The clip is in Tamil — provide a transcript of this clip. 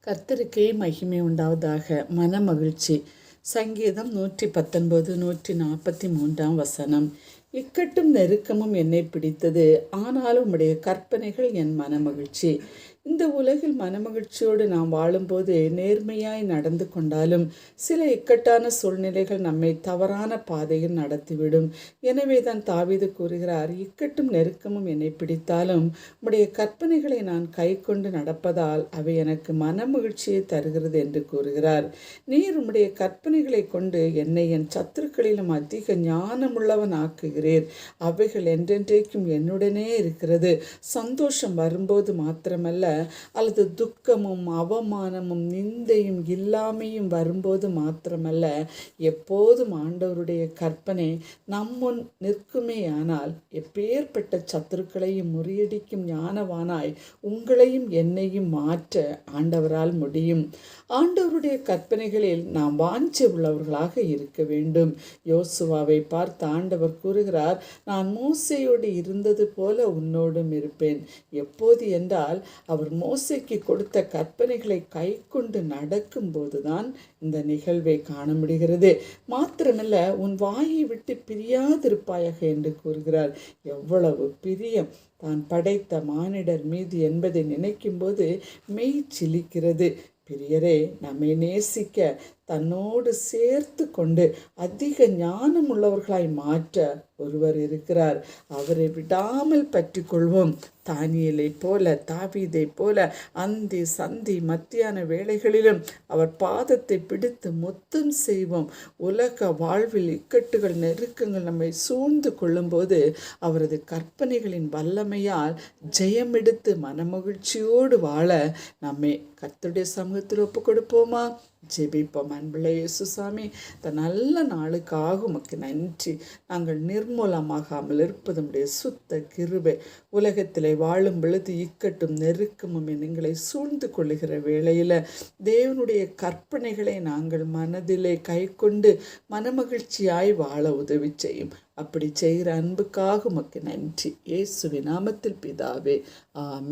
கர்த்தருக்கே மகிமை உண்டாவதாக. மனமகிழ்ச்சி. சங்கீதம் 119 143 இக்கட்டும் நெருக்கமும் என்னை பிடித்தது, ஆனாலும் உம்முடைய கற்பனைகள் என் மனமகிழ்ச்சி. இந்த உலகில் மனமகிழ்ச்சியோடு நாம் வாழும்போது நேர்மையாய் நடந்து கொண்டாலும் சில இக்கட்டான சூழ்நிலைகள் நம்மை தவறான பாதையில் நடத்திவிடும். எனவே தான் தாவீது கூறுகிறார், இக்கட்டும் நெருக்கமும் என்னை பிடித்தாலும் உம்முடைய கற்பனைகளை நான் கை கொண்டு நடப்பதால் அவை எனக்கு மனமகிழ்ச்சியை தருகிறது என்று கூறுகிறார். நீர் உம்முடைய கற்பனைகளை கொண்டு என்னை என் சத்துருக்களிலும் அதிக ஞானமுள்ளவன் ஆக்குகிறீர். அவைகள் என்றென்றைக்கும் என்னுடனே இருக்கிறது. சந்தோஷம் வரும்போது மாத்திரமல்ல, அல்லது துக்கமும் அவமானமும் நிந்தையும் இல்லாமையும் வரும்போது மாத்திரமல்ல, எப்போதும் ஆண்டவருடைய கற்பனை நம்முன் நிற்குமேயானால் எப்பேற்பட்ட சத்துருக்களையும் முறியடிக்கும் ஞானவானாய் உங்களையும் என்னையும் மாற்ற ஆண்டவரால் முடியும். ஆண்டவருடைய கற்பனைகளில் நாம் வாஞ்சை உள்ளவர்களாக இருக்க வேண்டும். யோசுவாவை பார்த்து ஆண்டவர் கூறுகிறார், நான் மோசேயோடு இருந்தது போல உன்னோடும் இருப்பேன். எப்போது என்றால், அவர் மோசேக்கு கொடுத்த கற்பனைகளை கை கொண்டு நடக்கும் போதுதான் இந்த நிகழ்வை காண முடிகிறது. மாத்திரமல்ல, உன் வாயை விட்டு பிரியாதிருப்பாயாக என்று கூறுகிறார். எவ்வளவு பிரியம் தான் படைத்த மானிடர் மீது என்பதை நினைக்கும் போது மெய் சிலிக்கிறது. பிரியரே, நம்மை நேசிக்க தன்னோடு சேர்த்து கொண்டு அதிக ஞானம் உள்ளவர்களாய் மாற்ற ஒருவர் இருக்கிறார். அவரை விடாமல் பற்றி கொள்வோம். தானியேலை போல, தாவீதை போல அந்தி சந்தி மத்தியான வேளைகளிலும் அவர் பாதத்தை பிடித்து முத்தம் செய்வோம். உலக வாழ்வில் இக்கட்டுகள் நெருக்கங்கள் நம்மை சூழ்ந்து கொள்ளும்போது அவரது கற்பனைகளின் வல்லமையால் ஜெயமெடுத்து மனமகிழ்ச்சியோடு வாழ நம்மை கர்த்தருடைய சமூகத்தில் ஒப்பு கொடுப்போமா? ஜெபிப்போம். அன்புள்ள இயேசுசாமி, இந்த நல்ல நாளுக்காக உமக்கு நன்றி. நாங்கள் நிர்மூலமாகாமல் இருப்பது உம்முடைய சுத்த கிருபை. உலகத்திலே வாழும் பொழுது இக்கட்டும் நெருக்கமும் எங்களை சூழ்ந்து கொள்ளுகிற வேளையில் தேவனுடைய கற்பனைகளை நாங்கள் மனதிலே கை கொண்டு மனமகிழ்ச்சியாய் வாழ உதவி செய்யும். அப்படி செய்கிற அன்புக்காக உமக்கு நன்றி. இயேசுவின் நாமத்தில் பிதாவே, ஆமென்.